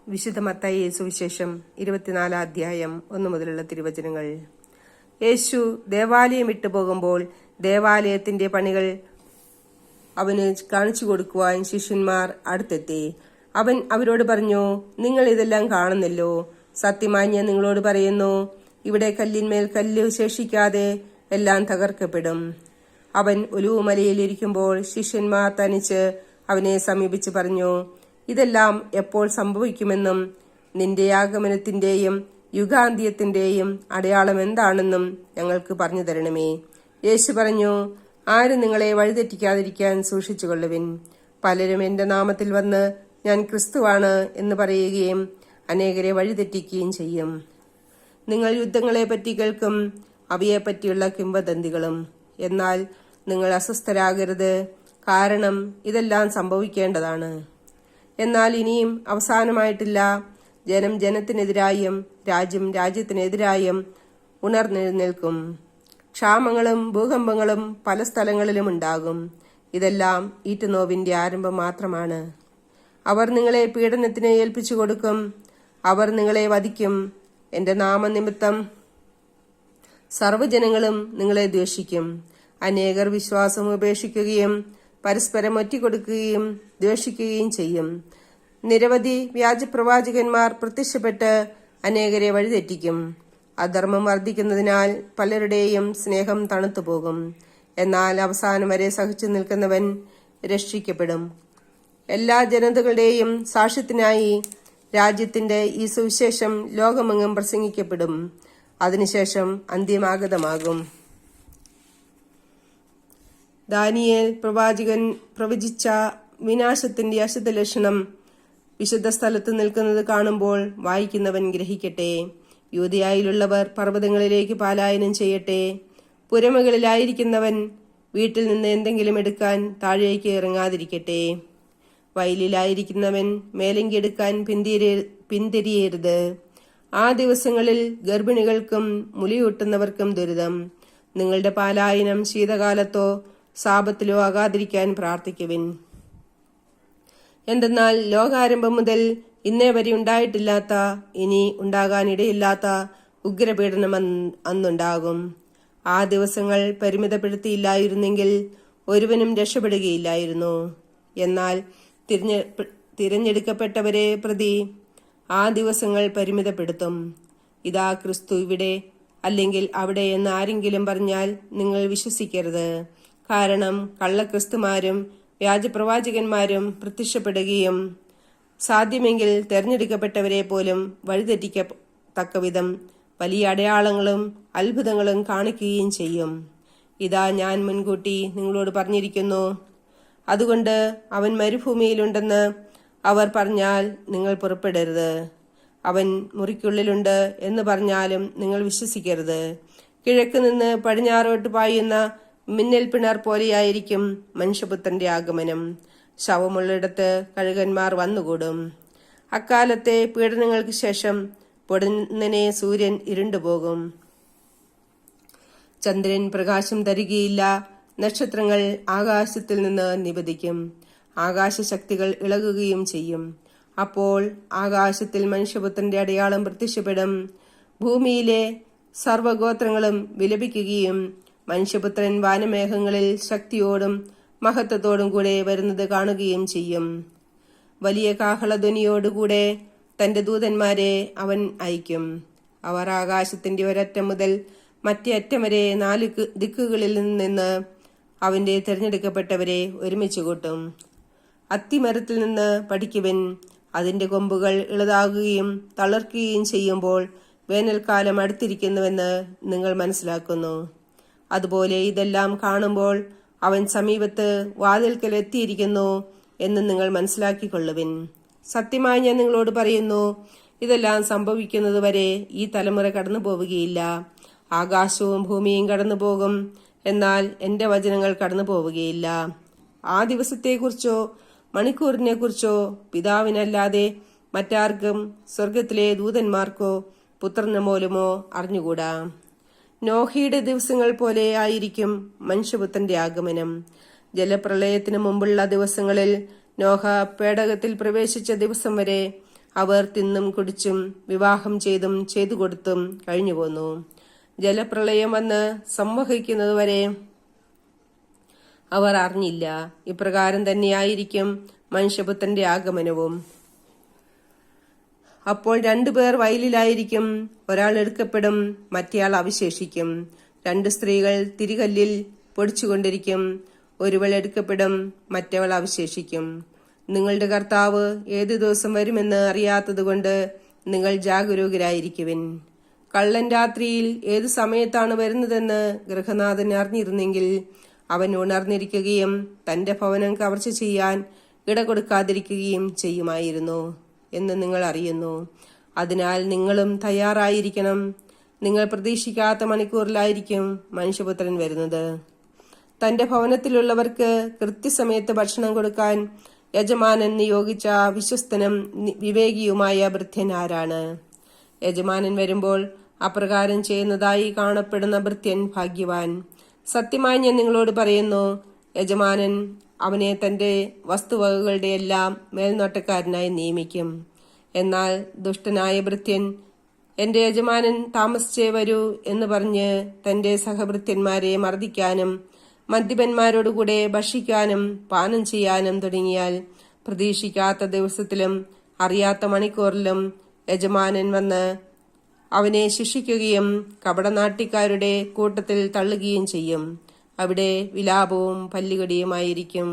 വിശുദ്ധ മത്തായി സുവിശേഷം 24 അധ്യായം 1 മുതലുള്ള തിരുവചനങ്ങൾ. യേശു ദേവാലയം വിട്ടുപോകുമ്പോൾ ദേവാലയത്തിന്റെ പണികൾ അവന് കാണിച്ചു കൊടുക്കുവാൻ ശിഷ്യന്മാർ അടുത്തെത്തി. അവൻ അവരോട് പറഞ്ഞു, നിങ്ങൾ ഇതെല്ലാം കാണുന്നല്ലോ. സത്യമായി ഞാൻ നിങ്ങളോട് പറയുന്നു, ഇവിടെ കല്ലിന്മേൽ കല്ല് ശേഷിക്കാതെ എല്ലാം തകർക്കപ്പെടും. അവൻ ഒലിവുമലയിൽ ഇരിക്കുമ്പോൾ ശിഷ്യന്മാർ തനിച്ച് അവനെ സമീപിച്ച് പറഞ്ഞു, ഇതെല്ലാം എപ്പോൾ സംഭവിക്കുമെന്നും നിന്റെ ആഗമനത്തിന്റെയും യുഗാന്ത്യത്തിന്റെയും അടയാളം എന്താണെന്നും ഞങ്ങൾക്ക് പറഞ്ഞു തരണമേ. യേശു പറഞ്ഞു, ആരും നിങ്ങളെ വഴിതെറ്റിക്കാതിരിക്കാൻ സൂക്ഷിച്ചുകൊള്ളുവിൻ. പലരും എന്റെ നാമത്തിൽ വന്ന് ഞാൻ ക്രിസ്തുവാണ് എന്ന് പറയുകയും അനേകരെ വഴിതെറ്റിക്കുകയും ചെയ്യും. നിങ്ങൾ യുദ്ധങ്ങളെപ്പറ്റി കേൾക്കും, അവയെപ്പറ്റിയുള്ള കിംവദന്തികളും. എന്നാൽ നിങ്ങൾ അസ്വസ്ഥരാകരുത്, കാരണം ഇതെല്ലാം സംഭവിക്കേണ്ടതാണ്. എന്നാൽ ഇനിയും അവസാനമായിട്ടില്ല. ജനം ജനത്തിനെതിരായും രാജ്യം രാജ്യത്തിനെതിരായും ഉണർന്നെഴുന്നേൽക്കും. ക്ഷാമങ്ങളും ഭൂകമ്പങ്ങളും പല സ്ഥലങ്ങളിലും ഉണ്ടാകും. ഇതെല്ലാം ഈറ്റുനോവിന്റെ ആരംഭം മാത്രമാണ്. അവർ നിങ്ങളെ പീഡനത്തിന് ഏൽപ്പിച്ചു കൊടുക്കും. അവർ നിങ്ങളെ വധിക്കും. എന്റെ നാമനിമിത്തം സർവ്വജനങ്ങളും നിങ്ങളെ ദ്വേഷിക്കും. അനേകർ വിശ്വാസം ഉപേക്ഷിക്കുകയും പരസ്പരം ഒറ്റിക്കൊടുക്കുകയും ദ്വേഷിക്കുകയും ചെയ്യും. നിരവധി വ്യാജപ്രവാചകന്മാർ പ്രത്യക്ഷപ്പെട്ട് അനേകരെ വഴിതെറ്റിക്കും. അധർമ്മം വർദ്ധിക്കുന്നതിനാൽ പലരുടെയും സ്നേഹം തണുത്തുപോകും. എന്നാൽ അവസാനം വരെ സഹിച്ചു നിൽക്കുന്നവൻ രക്ഷിക്കപ്പെടും. എല്ലാ ജനതകളുടെയും സാക്ഷ്യത്തിനായി രാജ്യത്തിന്റെ ഈ സുവിശേഷം ലോകമെങ്ങും പ്രസംഗിക്കപ്പെടും. അതിനുശേഷം അന്ത്യമാഗതമാകും. ദാനിയേൽ പ്രവാചകൻ പ്രവചിച്ച വിനാശത്തിന്റെ അശുദ്ധ ലക്ഷണം വിശുദ്ധ സ്ഥലത്ത് നിൽക്കുന്നത് കാണുമ്പോൾ വായിക്കുന്നവൻ ഗ്രഹിക്കട്ടെ. യൂദയായിലുള്ളവർ പർവ്വതങ്ങളിലേക്ക് പലായനം ചെയ്യട്ടെ. പുരമകളിലായിരിക്കുന്നവൻ വീട്ടിൽ നിന്ന് എന്തെങ്കിലും എടുക്കാൻ താഴേക്ക് ഇറങ്ങാതിരിക്കട്ടെ. വയലിലായിരിക്കുന്നവൻ മേലങ്കി എടുക്കാൻ പിന്തിരിയരുത്. ആ ദിവസങ്ങളിൽ ഗർഭിണികൾക്കും മുലയൂട്ടുന്നവർക്കും ദുരിതം. നിങ്ങളുടെ പാലായനം ശീതകാലത്തോ സാപത്തിലോ ആകാതിരിക്കാൻ പ്രാർത്ഥിക്കുവിൻ. എന്തെന്നാൽ ലോകാരംഭം മുതൽ ഇന്നേ വരെ ഉണ്ടായിട്ടില്ലാത്ത, ഇനി ഉണ്ടാകാനിടയില്ലാത്ത ഉഗ്രപീഡനം അന്നുണ്ടാകും. ആ ദിവസങ്ങൾ പരിമിതപ്പെടുത്തിയില്ലായിരുന്നെങ്കിൽ ഒരുവനും രക്ഷപ്പെടുകയില്ലായിരുന്നു. എന്നാൽ തിരഞ്ഞെടുക്കപ്പെട്ടവരെ പ്രതി ആ ദിവസങ്ങൾ പരിമിതപ്പെടുത്തും. ഇതാ ക്രിസ്തു ഇവിടെ അല്ലെങ്കിൽ അവിടെ എന്ന് ആരെങ്കിലും പറഞ്ഞാൽ നിങ്ങൾ വിശ്വസിക്കരുത്. കാരണം കള്ളക്രിസ്തുമാരും വ്യാജപ്രവാചകന്മാരും പ്രത്യക്ഷപ്പെടുകയും സാധ്യമെങ്കിൽ തെരഞ്ഞെടുക്കപ്പെട്ടവരെ പോലും വഴിതെറ്റിക്കത്തക്കവിധം വലിയ അടയാളങ്ങളും അത്ഭുതങ്ങളും കാണിക്കുകയും ചെയ്യും. ഇതാ ഞാൻ മുൻകൂട്ടി നിങ്ങളോട് പറഞ്ഞിരിക്കുന്നു. അതുകൊണ്ട് അവൻ മരുഭൂമിയിലുണ്ടെന്ന് അവർ പറഞ്ഞാൽ നിങ്ങൾ പുറപ്പെടരുത്. അവൻ മുറിക്കുള്ളിലുണ്ട് എന്ന് പറഞ്ഞാലും നിങ്ങൾ വിശ്വസിക്കരുത്. കിഴക്ക് നിന്ന് പടിഞ്ഞാറോട്ട് പായുന്ന മിന്നൽ പിണർ പോലെയായിരിക്കും മനുഷ്യപുത്രന്റെ ആഗമനം. ശവമുള്ളിടത്ത് കഴുകന്മാർ വന്നുകൂടും. അക്കാലത്തെ പീഡനങ്ങൾക്ക് ശേഷം പൊടുന്നനെ സൂര്യൻ ഇരുണ്ടുപോകും. ചന്ദ്രൻ പ്രകാശം തരികയില്ല. നക്ഷത്രങ്ങൾ ആകാശത്തിൽ നിന്ന് നിപതിക്കും. ആകാശശക്തികൾ ഇളകുകയും ചെയ്യും. അപ്പോൾ ആകാശത്തിൽ മനുഷ്യപുത്രന്റെ അടയാളം പ്രത്യക്ഷപ്പെടും. ഭൂമിയിലെ സർവ്വഗോത്രങ്ങളും വിലപിക്കുകയും മനുഷ്യപുത്രൻ വാനമേഘങ്ങളിൽ ശക്തിയോടും മഹത്വത്തോടും കൂടെ വരുന്നത് കാണുകയും ചെയ്യും. വലിയ കാഹളധ്വനിയോടുകൂടെ തന്റെ ദൂതന്മാരെ അവൻ അയക്കും. അവർ ആകാശത്തിന്റെ ഒരറ്റം മുതൽ മറ്റേ അറ്റം വരെ 4 ദിക്കുകളിൽ നിന്ന് അവന്റെ തിരഞ്ഞെടുക്കപ്പെട്ടവരെ ഒരുമിച്ച് കൂട്ടും. അത്തിമരത്തിൽ നിന്ന് പഠിക്കുവൻ. അതിന്റെ കൊമ്പുകൾ ഇളതാകുകയും തളർക്കുകയും ചെയ്യുമ്പോൾ വേനൽക്കാലം അടുത്തിരിക്കുന്നുവെന്ന് നിങ്ങൾ മനസ്സിലാക്കുന്നു. അതുപോലെ ഇതെല്ലാം കാണുമ്പോൾ അവൻ സമീപത്ത് വാതിൽക്കൽ എത്തിയിരിക്കുന്നു എന്ന് നിങ്ങൾ മനസ്സിലാക്കിക്കൊള്ളുവിൻ. സത്യമായി ഞാൻ നിങ്ങളോട് പറയുന്നു, ഇതെല്ലാം സംഭവിക്കുന്നതുവരെ ഈ തലമുറ കടന്നു പോവുകയില്ല. ആകാശവും ഭൂമിയും കടന്നു പോകും, എന്നാൽ എന്റെ വചനങ്ങൾ കടന്നു പോവുകയില്ല. ആ ദിവസത്തെക്കുറിച്ചോ മണിക്കൂറിനെ കുറിച്ചോ പിതാവിനല്ലാതെ മറ്റാർക്കും സ്വർഗത്തിലെ ദൂതന്മാർക്കോ പുത്രന് മൂലമോ അറിഞ്ഞുകൂടാ. നോഹയുടെ ദിവസങ്ങൾ പോലെ ആയിരിക്കും മനുഷ്യപുത്രന്റെ ആഗമനം. ജലപ്രളയത്തിന് മുമ്പുള്ള ദിവസങ്ങളിൽ നോഹ പേടകത്തിൽ പ്രവേശിച്ച ദിവസം വരെ അവർ തിന്നും കുടിച്ചും വിവാഹം ചെയ്തു കൊടുത്തും കഴിഞ്ഞു പോന്നു. ജലപ്രളയം വന്ന് സംവഹിക്കുന്നതുവരെ അവർ അറിഞ്ഞില്ല. ഇപ്രകാരം തന്നെയായിരിക്കും മനുഷ്യപുത്രന്റെ ആഗമനവും. അപ്പോൾ 2 പേർ വയലിലായിരിക്കും, ഒരാൾ എടുക്കപ്പെടും, മറ്റേയാൾ അവശേഷിക്കും. 2 സ്ത്രീകൾ തിരികല്ലിൽ പൊടിച്ചുകൊണ്ടിരിക്കും, ഒരുവൾ എടുക്കപ്പെടും, മറ്റവൾ അവശേഷിക്കും. നിങ്ങളുടെ കർത്താവ് ഏതു ദിവസം വരുമെന്ന് അറിയാത്തതുകൊണ്ട് നിങ്ങൾ ജാഗരൂകരായിരിക്കുവിൻ. കള്ളൻ രാത്രിയിൽ ഏതു സമയത്താണ് വരുന്നതെന്ന് ഗൃഹനാഥൻ അറിഞ്ഞിരുന്നെങ്കിൽ അവൻ ഉണർന്നിരിക്കുകയും തന്റെ ഭവനം കവർച്ച ചെയ്യാൻ ഇടകൊടുക്കാതിരിക്കുകയും ചെയ്യുമായിരുന്നു എന്ന് നിങ്ങൾ അറിയുന്നു. അതിനാൽ നിങ്ങളും തയ്യാറായിരിക്കണം. നിങ്ങൾ പ്രതീക്ഷിക്കാത്ത മണിക്കൂറിലായിരിക്കും മനുഷ്യപുത്രൻ വരുന്നത്. തന്റെ ഭവനത്തിലുള്ളവർക്ക് കൃത്യസമയത്ത് ഭക്ഷണം കൊടുക്കാൻ യജമാനൻ നിയോഗിച്ച വിശ്വസ്തനും വിവേകിയുമായ ഭൃത്യൻ ആരാണ്? യജമാനൻ വരുമ്പോൾ അപ്രകാരം ചെയ്യുന്നതായി കാണപ്പെടുന്ന ഭൃത്യൻ ഭാഗ്യവാൻ. സത്യമായി ഞാൻ നിങ്ങളോട് പറയുന്നു, യജമാനൻ അവനെ തന്റെ വസ്തുവകകളുടെ എല്ലാം മേൽനോട്ടക്കാരനായി നിയമിക്കും. എന്നാൽ ദുഷ്ടനായ ഭൃത്യൻ എന്റെ യജമാനൻ താമസിച്ചേ വരൂ എന്ന് പറഞ്ഞ് തന്റെ സഹഭൃത്യന്മാരെ മർദ്ദിക്കാനും മദ്യപന്മാരോടുകൂടെ ഭക്ഷിക്കാനും പാനം ചെയ്യാനും തുടങ്ങിയാൽ പ്രതീക്ഷിക്കാത്ത ദിവസത്തിലും അറിയാത്ത മണിക്കൂറിലും യജമാനൻ വന്ന് അവനെ ശിക്ഷിക്കുകയും കപടനാട്യക്കാരുടെ കൂട്ടത്തിൽ തള്ളുകയും ചെയ്യും. അവിടെ വിലാപവും പല്ലുകടിയുമായിരിക്കും.